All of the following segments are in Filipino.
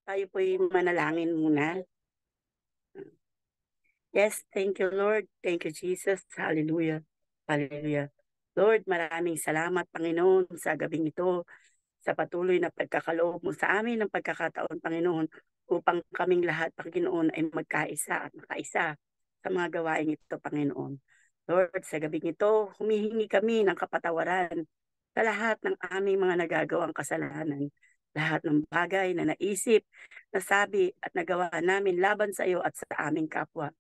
Tayo po'y manalangin muna. Yes, thank you, Lord. Thank you, Jesus. Hallelujah. Hallelujah. Lord, maraming salamat, Panginoon, sa gabing ito, sa patuloy na pagkakaloob mo sa amin ng pagkakataon, Panginoon, upang kaming lahat, Panginoon, ay magkaisa at makaisa sa mga gawain ito, Panginoon. Lord, sa gabing ito, humihingi kami ng kapatawaran sa lahat ng aming mga nagagawang kasalanan. Lahat ng bagay na naisip, nasabi at nagawa namin laban sa iyo at sa aming kapwa.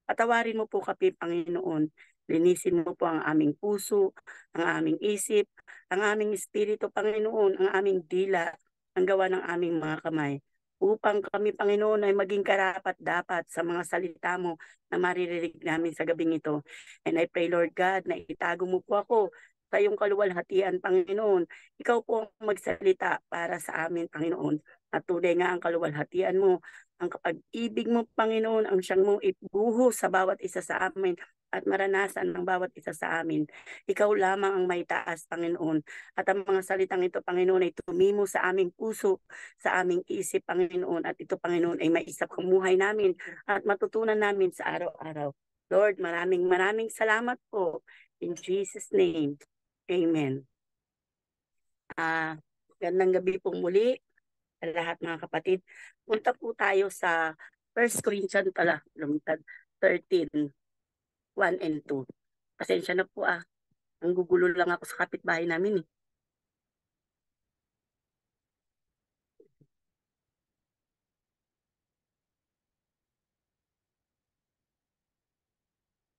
Patawarin mo po kami, Panginoon. Linisin mo po ang aming puso, ang aming isip, ang aming espiritu, Panginoon, ang aming dila, ang gawa ng aming mga kamay. Upang kami, Panginoon, ay maging karapat-dapat sa mga salita mo na maririnig namin sa gabing ito. And I pray, Lord God, na itago mo po ako sa iyong kaluwalhatian, Panginoon. Ikaw po ang magsalita para sa amin, Panginoon. At tunay nga ang kaluwalhatian mo, ang kapag-ibig mo, Panginoon, ang siyang mong ibuhos sa bawat isa sa amin at maranasan ng bawat isa sa amin. Ikaw lamang ang may taas, Panginoon. At ang mga salitang ito, Panginoon, ay tumimo sa aming puso, sa aming isip, Panginoon. At ito, Panginoon, ay maisap ang buhay namin at matutunan namin sa araw-araw. Lord, maraming maraming salamat po. In Jesus' name, Amen. Gandang gabi po muli sa lahat mga kapatid. Punta po tayo sa 1 Corinthians 13, 1 and 2. Pasensya na po ang gugulo lang ako sa kapitbahay namin.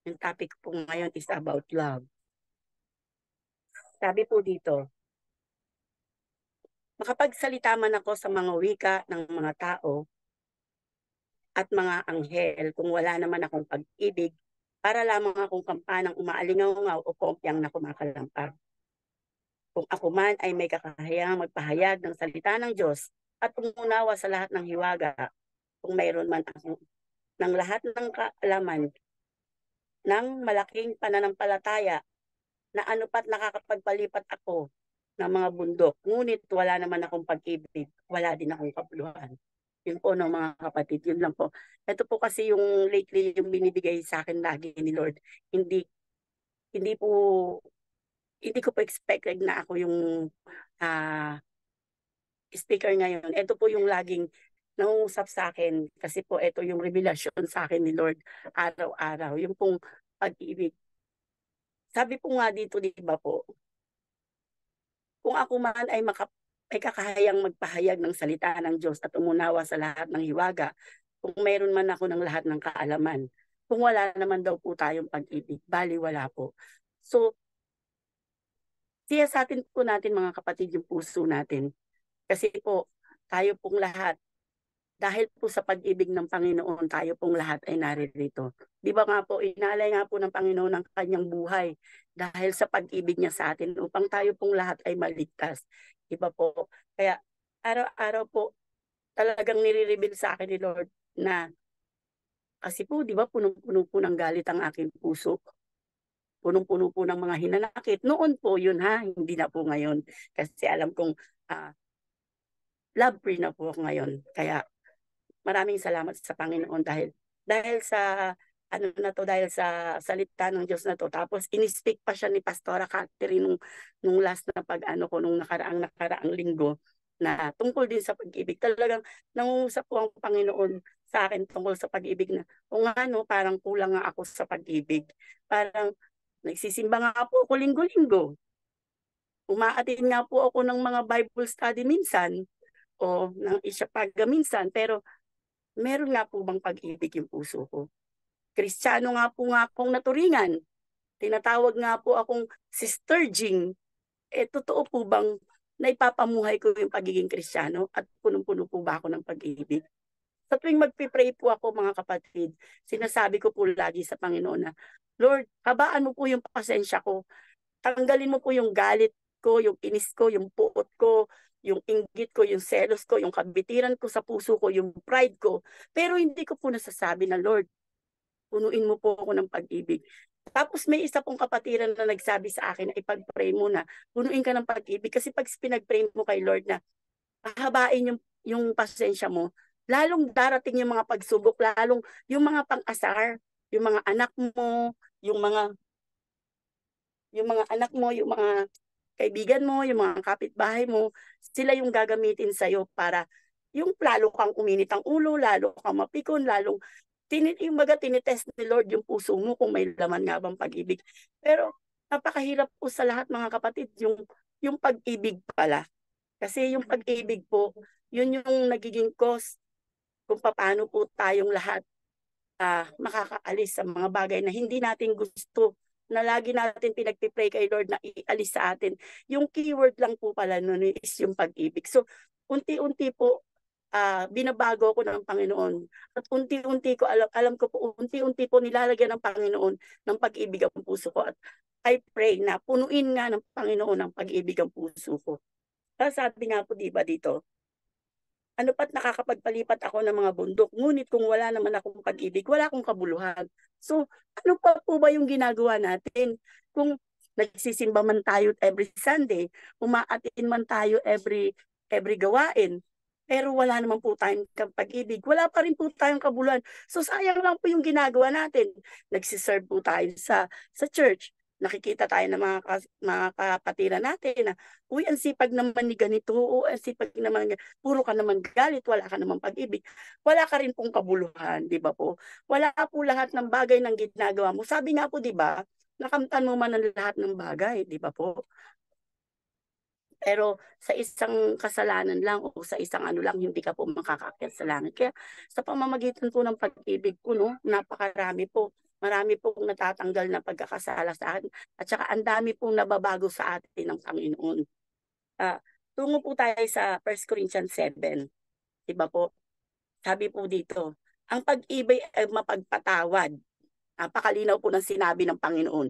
Yung topic po ngayon is about love. Sabi po dito, makapagsalita man ako sa mga wika ng mga tao at mga anghel kung wala naman akong pag-ibig, para lamang akong kampanang umaalingaw o kompyang na kumakalampag. Kung ako man ay may kakahayang magpahayag ng salita ng Diyos at umunawa sa lahat ng hiwaga, kung mayroon man akong ng lahat ng kaalaman ng malaking pananampalataya na anupat nakakapagpalipat ako ng mga bundok, ngunit wala naman akong pag-ibig, wala din akong kabuluhan. Yun po no mga kapatid, yun lang po. Ito po kasi yung lately yung binibigay sa akin lagi ni Lord. Hindi hindi po hindi ko po expected na ako yung uh, speaker ngayon. Ito po yung laging nangungusap sa akin kasi po ito yung revelasyon sa akin ni Lord araw-araw. Yung pong pag-ibig. Sabi po nga dito, di ba po, kung ako man ay ay kakahayang magpahayag ng salita ng Diyos at umunawa sa lahat ng hiwaga, kung mayroon man ako ng lahat ng kaalaman, kung wala naman daw po tayong pag-ibig, bali wala po. So, siya sa atin po natin mga kapatid yung puso natin. Kasi po, tayo pong lahat, dahil po sa pag-ibig ng Panginoon, tayo pong lahat ay naririto. Di ba nga po, inalay nga po ng Panginoon ang kanyang buhay dahil sa pag-ibig niya sa atin upang tayo pong lahat ay maligtas. Di ba po? Kaya araw-araw po talagang nire-reveal sa akin ni Lord na kasi po, di ba, punong-puno po ng galit ang aking puso. Punong-puno po ng mga hinanakit. Noon po yun hindi na po ngayon. Kasi alam kong love free na po ako ngayon. Kaya maraming salamat sa Panginoon dahil sa dahil sa salita ng Diyos na to. Tapos in-speak pa siya ni Pastora Catherine nung last na nung nakaraang linggo na tungkol din sa pag-ibig. Talagang nangungusap po ang Panginoon sa akin tungkol sa pag-ibig na kung ano, parang kulang nga ako sa pag-ibig. Parang nagsisimba nga po ako linggo-linggo. Umaatin nga po ako ng mga Bible study minsan o ng isyapaga minsan, pero meron nga po bang pag-ibig yung puso ko? Kristiyano nga akong naturingan. Tinatawag nga po akong Sister Jing. Totoo po bang naipapamuhay ko yung pagiging Kristiyano at punong-puno po ba ako ng pag-ibig? Sa tuwing magpipray po ako mga kapatid, sinasabi ko po lagi sa Panginoon na, Lord, habaan mo po yung pasensya ko. Tanggalin mo po yung galit ko, yung inis ko, yung puot ko, yung inggit ko, yung selos ko, yung kabitiran ko sa puso ko, yung pride ko. Pero hindi ko po nasasabi na, Lord, punuin mo po ako ng pag-ibig. Tapos may isa pong kapatiran na nagsabi sa akin na ipag-pray mo na, punuin ka ng pag-ibig. Kasi pag pinag-pray mo kay Lord na, pahabain yung yung pasensya mo, lalong darating yung mga pagsubok, lalong yung mga pang-asar, yung mga anak mo, yung mga anak mo, yung mga kaibigan mo, yung mga kapitbahay mo, sila yung gagamitin sa'yo para yung lalo kang uminit ang ulo, lalo kang mapikon, lalong yung baga tinitest ni Lord yung puso mo kung may laman nga bang pag-ibig. Pero napakahirap po sa lahat mga kapatid yung pag-ibig pala. Kasi yung pag-ibig po, yun yung nagiging cause kung paano po tayong lahat makakaalis sa mga bagay na hindi natin gusto, na lagi natin pinagpipray kay Lord na ialis sa atin. Yung keyword lang po pala nun is yung pag-ibig. So, unti-unti po, binabago ko ng Panginoon. At unti-unti ko, alam ko po, unti-unti po nilalagyan ng Panginoon ng pag-ibig ang puso ko. At I pray na punuin nga ng Panginoon ng pag-ibig ang puso ko. Sabi nga po, di ba dito, ano pa't nakakapagpalipat ako ng mga bundok, ngunit kung wala naman akong pag-ibig, wala akong kabuluhan. So, ano pa po ba yung ginagawa natin? Kung nagsisimba man tayo every Sunday, umaatin man tayo every gawain, pero wala naman po tayong pag-ibig, wala pa rin po tayong kabuluhan. So, sayang lang po yung ginagawa natin. Nagsiserve po tayo sa church, nakikita tayo ng mga kapatiran natin na, uy, ang sipag naman ni ganito, o ang sipag naman, puro ka naman galit, wala ka naman pag-ibig, wala ka rin pong kabuluhan, di ba po? Wala po lahat ng bagay ng ginagawa mo. Sabi nga po, di ba, nakamtan mo man ang lahat ng bagay, di ba po? Pero sa isang kasalanan lang o sa isang ano lang, hindi ka po makakaakyat sa langit. Kaya sa pamamagitan po ng pag-ibig po, no, napakarami po. Marami pong natatanggal na pagkakasala sa akin. At saka ang dami pong nababago sa atin ng Panginoon. Tungo po tayo sa 1 Corinthians 7. Diba po? Sabi po dito, ang pag-ibig ay mapagpatawad. Napakalinaw po ng sinabi ng Panginoon.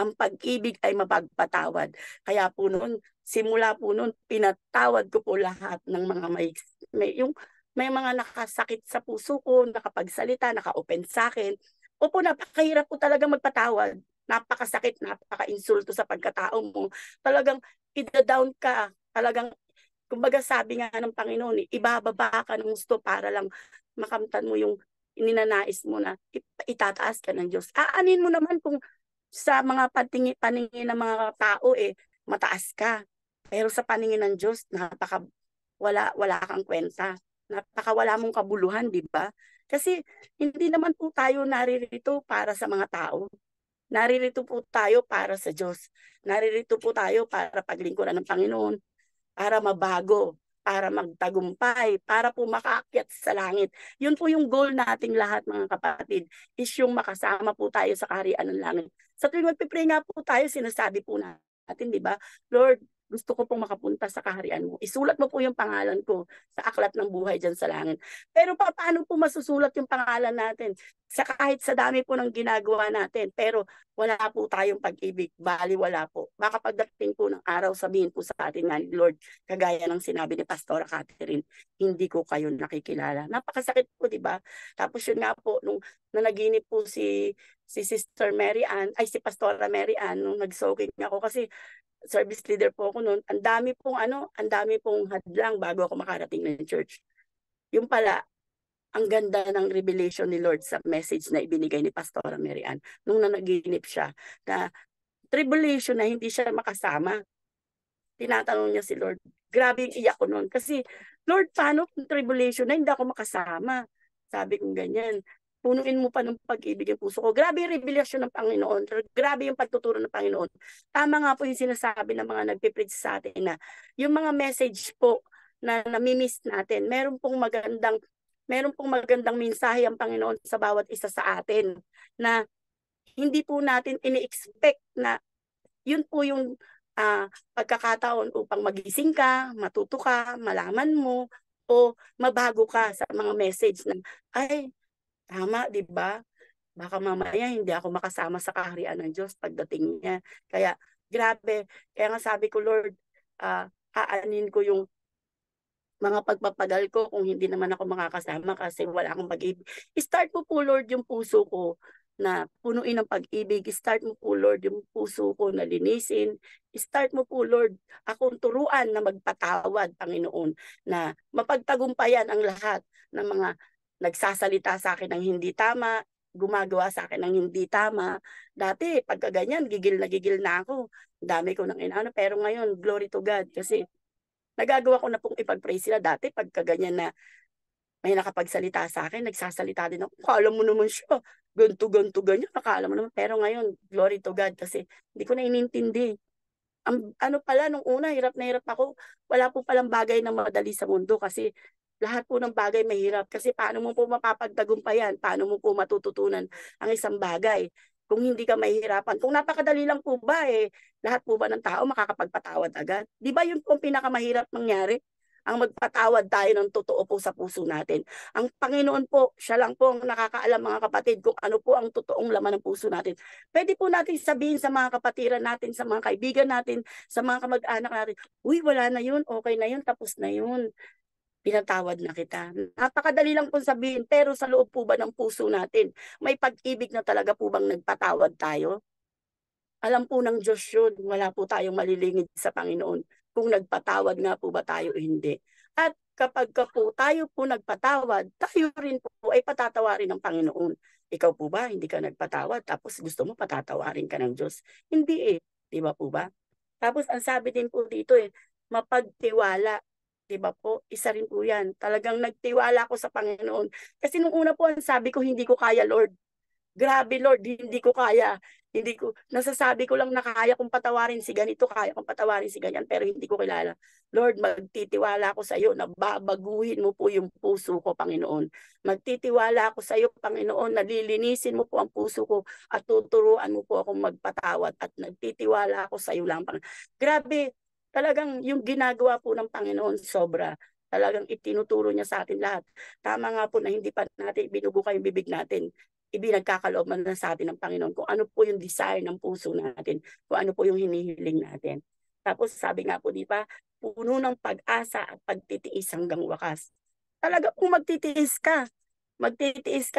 Ang pag-ibig ay mapagpatawad. Kaya po noon, simula po noon, pinatawad ko po lahat ng mga may mga nakasakit sa puso ko, nakapagsalita, naka-open sa akin. Opo, napakahirap po talaga magpatawad. Napakasakit, napaka-insulto sa pagkatao mo. Talagang ida-down ka. Talagang, kumbaga sabi nga ng Panginoon, ibababa ka ng gusto para lang makamtan mo yung ninanais mo na itataas ka ng Diyos. Aanin mo naman kung sa mga paningin ng mga tao mataas ka. Pero sa paningin ng Diyos, wala kang kwenta. Wala mong kabuluhan, di ba? Kasi hindi naman po tayo naririto para sa mga tao. Naririto po tayo para sa Diyos. Naririto po tayo para paglingkuran ng Panginoon, para mabago, para magtagumpay, para po makaakyat sa langit. Yun po yung goal nating lahat mga kapatid, is yung makasama po tayo sa kaharian ng langit. Sa tuwing magpipray nga po tayo, sinasabi po natin, di ba? Lord, gusto ko pong makapunta sa kaharian mo. Isulat mo po yung pangalan ko sa aklat ng buhay dyan sa langit. Pero paano po masusulat yung pangalan natin? Kahit sa dami po ng ginagawa natin, pero wala po tayong pag-ibig, bali wala po. Baka pagdating po ng araw, sabihin po sa atin nga, Lord, kagaya ng sinabi ni Pastora Catherine, hindi ko kayo nakikilala. Napakasakit po, di ba? Tapos yun nga po, nung nanaginip po si Sister Mary Ann, ay si Pastora Mary Ann, nung nag-soaking ako kasi service leader po ako noon, ang dami pong hadlang bago ako makarating ng church. Yung pala, ang ganda ng revelation ni Lord sa message na ibinigay ni Pastora Mary Ann nung nanaginip siya na tribulation na hindi siya makasama. Tinatanong niya si Lord. Grabe yung iyak ko noon. Kasi, Lord, paano kung tribulation na hindi ako makasama? Sabi kong ganyan. Punuin mo pa ng pag-ibig yung puso ko. Grabe yung revelasyon ng Panginoon. Grabe yung pagtuturo ng Panginoon. Tama nga po yung sinasabi ng mga nagpipreach sa atin na yung mga message po na namimiss natin, meron pong magandang mensahe ang Panginoon sa bawat isa sa atin na hindi po natin ini-expect na yun po yung pagkakataon upang magising ka, matuto ka, malaman mo, o mabago ka sa mga message na, ay, tama, di ba? Baka mamaya hindi ako makasama sa kaharian ng Diyos pagdating niya. Kaya, grabe. Kaya nga sabi ko, Lord, aanin ko yung mga pagpapagal ko kung hindi naman ako makakasama kasi wala akong pag-ibig. Start mo po, Lord, yung puso ko. na punuin ng pag-ibig. Start mo po, Lord, yung puso ko na linisin. Start mo po, Lord, akong turuan na magpatawad, Panginoon, na mapagtagumpayan ang lahat ng mga nagsasalita sa akin ng hindi tama, gumagawa sa akin ng hindi tama. Dati, pagka ganyan, gigil na ako. Dami ko ng inaano. Pero ngayon, glory to God. Kasi nagagawa ko na pong ipag-pray sila. Dati, pagka ganyan na may nakapagsalita sa akin, nagsasalita din ako. Akala mo naman siya, ganto-ganto, ganyan. Akala mo naman. Pero ngayon, glory to God kasi hindi ko na inintindi. Ang ano pala, nung una, hirap na hirap ako. Wala po palang bagay na madali sa mundo kasi lahat po ng bagay mahirap. Kasi paano mo po mapapagtagumpayan? Paano mo po matututunan ang isang bagay? Kung hindi ka mahihirapan. Kung napakadali lang po ba, lahat po ba ng tao makakapagpatawad agad? Di ba yun po ang pinakamahirap mangyari? Ang magpatawad tayo ng totoo po sa puso natin. Ang Panginoon po, siya lang po ang nakakaalam mga kapatid kung ano po ang totoong laman ng puso natin. Pwede po natin sabihin sa mga kapatiran natin, sa mga kaibigan natin, sa mga kamag-anak natin, uy, wala na yun, okay na yun, tapos na yun. Pinatawad na kita. Napakadali lang po sabihin, pero sa loob po ba ng puso natin, may pag-ibig na talaga po bang nagpatawad tayo? Alam po ng Diyos yun, wala po tayong malilingid sa Panginoon kung nagpatawad nga po ba tayo o hindi. At kapag ka po tayo po nagpatawad, tayo rin po ay patatawarin ng Panginoon. Ikaw po ba, hindi ka nagpatawad, tapos gusto mo patatawarin ka ng Diyos? Hindi eh, di ba po ba? Tapos ang sabi din po dito mapagtiwala. Di ba po? Isa rin po yan. Talagang nagtiwala ako sa Panginoon. Kasi nung una po, ang sabi ko, hindi ko kaya, Lord. Grabe Lord, hindi ko kaya. Hindi ko, nasasabi ko lang na kaya kong patawarin si ganito, kaya kong patawarin si ganyan, pero hindi ko kilala. Lord, magtitiwala ako sa iyo na babaguhin mo po yung puso ko, Panginoon. Magtitiwala ako sa iyo, Panginoon, na lilinisin mo po ang puso ko at tuturuan mo po akong magpatawad at nagtitiwala ako sa iyo lang, Panginoon. Grabe, talagang yung ginagawa po ng Panginoon sobra. Talagang itinuturo niya sa atin lahat. Tama nga po na hindi pa natin binubuka yung bibig natin, ibinagkakaloob man na sa atin ng Panginoon kung ano po yung desire ng puso natin, kung ano po yung hinihiling natin. Tapos sabi nga po, di ba, puno ng pag-asa at pagtitiis hanggang wakas. Talaga kung magtitiis ka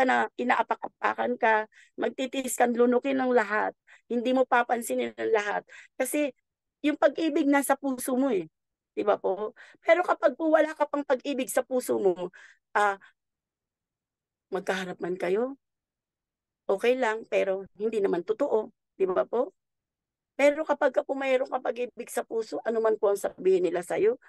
na inaapak-apakan ka, magtitiis ka lunukin ng lahat, hindi mo papansinin ng lahat. Kasi yung pag-ibig nasa puso mo eh. Di ba po? Pero kapag po wala ka pang pag-ibig sa puso mo, magkaharap man kayo, okay lang, pero hindi naman totoo, di ba po? Pero kapag ka po mayroon kang pag-ibig sa puso, ano man po ang sabihin nila sa'yo,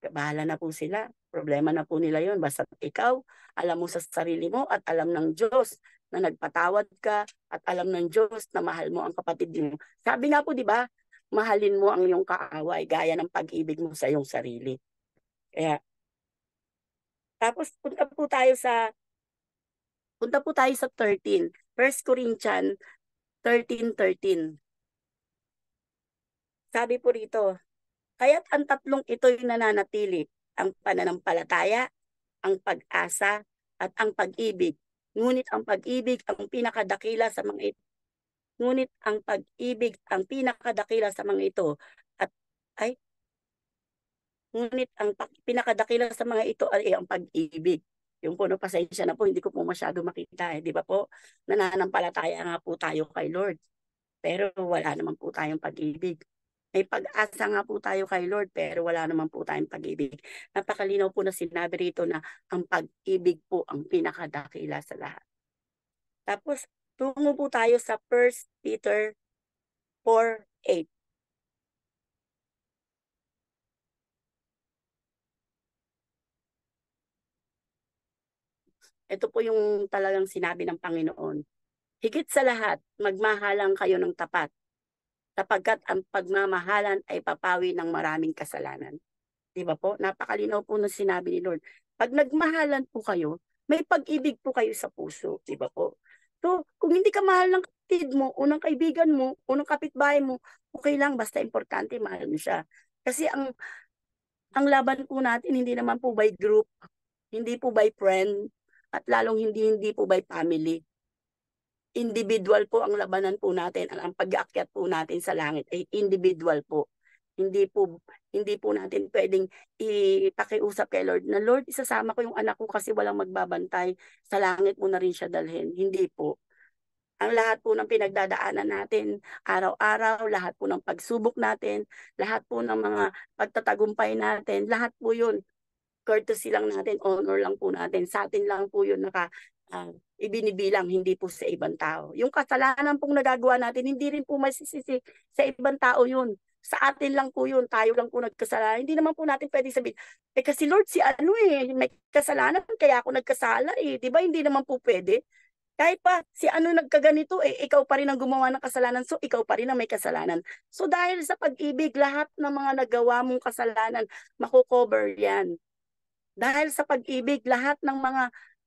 bahala na po sila. Problema na po nila yon. Basta ikaw, alam mo sa sarili mo at alam ng Diyos na nagpatawad ka at alam ng Diyos na mahal mo ang kapatid mo. Sabi nga po, di ba, mahalin mo ang iyong kaaway gaya ng pag-ibig mo sa iyong sarili. Kaya, tapos punta po tayo sa 13. 1 Corinthians 13:13. Sabi po rito, kaya't ang tatlong ito'y nananatili, ang pananampalataya, ang pag-asa, at ang pag-ibig. Ngunit ang pag-ibig ang pinakadakila sa mga ito. Ngunit ang pag-ibig ang pinakadakila sa mga ito. At ay, ngunit ang pinakadakila sa mga ito ay ang pag-ibig. Yung po, no, pasensya na po, hindi ko po masyado makita di ba po? Nananampalataya nga po tayo kay Lord. Pero wala naman po tayong pag-ibig. May pag-asa nga po tayo kay Lord, pero wala naman po tayong pag-ibig. Napakalinaw po na sinabi rito na ang pag-ibig po ang pinakadakila sa lahat. Tapos, tungo po tayo sa 1 Peter 4:8. Ito po yung talagang sinabi ng Panginoon. Higit sa lahat, magmahalang kayo ng tapat, sapagkat ang pagmamahalan ay papawi ng maraming kasalanan. Di ba po? Napakalinaw po ng sinabi ni Lord. Pag nagmahalan po kayo, may pag-ibig po kayo sa puso. Di ba po? So, kung hindi ka mahal ng kapatid mo, unang kaibigan mo, unang kapitbahay mo, okay lang, basta importante, mahal mo siya. Kasi ang laban po natin, hindi naman po by group, hindi po by friend, at lalong hindi po by family. Individual po ang labanan po natin, ang pag-aakyat po natin sa langit ay individual po. Hindi po natin pwedeng ipakiusap kay Lord na Lord, isasama ko yung anak ko kasi walang magbabantay. Sa langit mo na rin siya dalhin. Hindi po. Ang lahat po ng pinagdadaanan natin araw-araw, lahat po ng pagsubok natin, lahat po ng mga pagtatagumpay natin, lahat po 'yun courtesy lang natin, honor lang po natin, sa'tin lang po 'yun ibinibilang, hindi po sa ibang tao. Yung kasalanan pong nagagawa natin hindi rin po masisisi sa ibang tao 'yun, sa atin lang po 'yun, tayo lang po nagkasala. Hindi naman po natin puwedeng sabihin, "Eh, kasi Lord si ano, eh, may kasalanan kaya ako nagkasala, eh." 'Di ba hindi naman po puwede? Kahit pa si ano nagkaganito, eh, ikaw pa rin ang gumawa ng kasalanan, so ikaw pa rin ang may kasalanan. So dahil sa pag-ibig lahat ng mga nagawa mong kasalanan mako-cover 'yan. Dahil sa pag-ibig lahat ng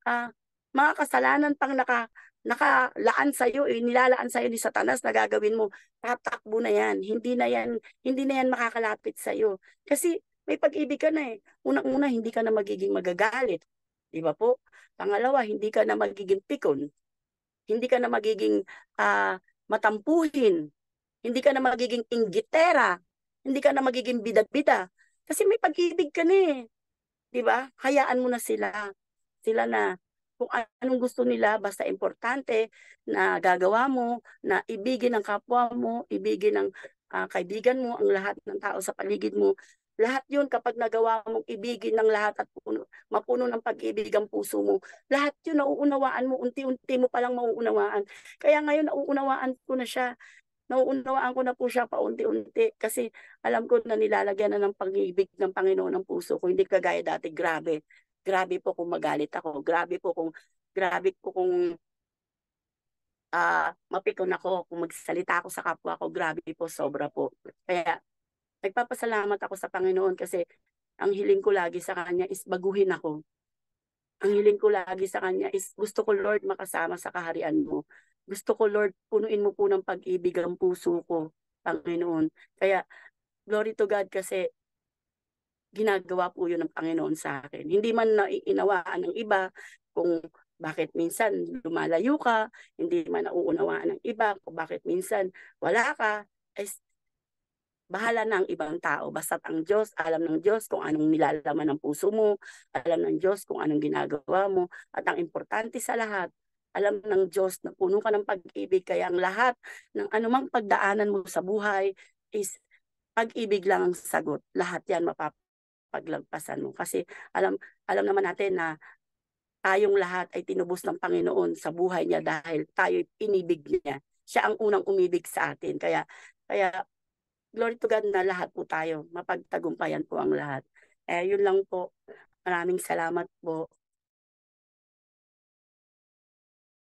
ah, mga kasalanan pang nakalaan sa'yo, eh, nilalaan sa'yo ni Satanas na gagawin mo, tatakbo na 'yan, hindi na 'yan makakalapit sa'yo. Kasi may pag-ibig ka na, eh. Unang-una hindi ka na magiging magagalit, 'di ba po? Pangalawa, hindi ka na magiging pikon, hindi ka na magiging, matampuhin, hindi ka na magiging inggitera, hindi ka na magiging bida-bida, kasi may pag-ibig ka na, eh. 'Di ba? Hayaan mo na sila. Sila na kung anong gusto nila basta importante na gagawa mo, na ibigin ang kapwa mo, ibigin ang, kaibigan mo, ang lahat ng tao sa paligid mo. Lahat 'yun kapag nagawa mong ibigin ng lahat at mapuno ng pag-ibig ang puso mo, lahat 'yun nauunawaan mo, unti-unti mo palang mauunawaan. Kaya ngayon nauunawaan ko na siya. Nauunawaan ko na po siya paunti-unti kasi alam ko na nilalagyan na ng pag-ibig ng Panginoon ang puso ko, hindi kagaya dati grabe. Grabe po kung magalit ako, grabe po kung, mapikon ako, kung magsalita ako sa kapwa ko, grabe po, sobra po. Kaya nagpapasalamat ako sa Panginoon kasi ang hiling ko lagi sa kanya is baguhin ako. Ang hiling ko lagi sa kanya is gusto ko, Lord, makasama sa kaharian mo. Gusto ko, Lord, punuin mo po ng pag-ibig ang puso ko, Panginoon. Kaya glory to God kasi ginagawa po 'yun ng Panginoon sa akin. Hindi man naiinawaan ng iba kung bakit minsan lumalayo ka, hindi man nauunawaan ng iba kung bakit minsan wala ka, is bahala na ang ibang tao basta't ang Diyos, alam ng Diyos kung anong nilalaman ng puso mo, alam ng Diyos kung anong ginagawa mo, at ang importante sa lahat, alam ng Diyos na puno ka ng pag-ibig kaya ang lahat ng anumang pagdaanan mo sa buhay is pag-ibig lang ang sagot. Lahat 'yan paglagpasan mo. Kasi alam alam naman natin na tayong lahat ay tinubos ng Panginoon sa buhay niya dahil tayo'y inibig niya. Siya ang unang umibig sa atin. Kaya kaya glory to God na lahat po tayo mapagtagumpayan po ang lahat. Yun lang po. Maraming salamat po.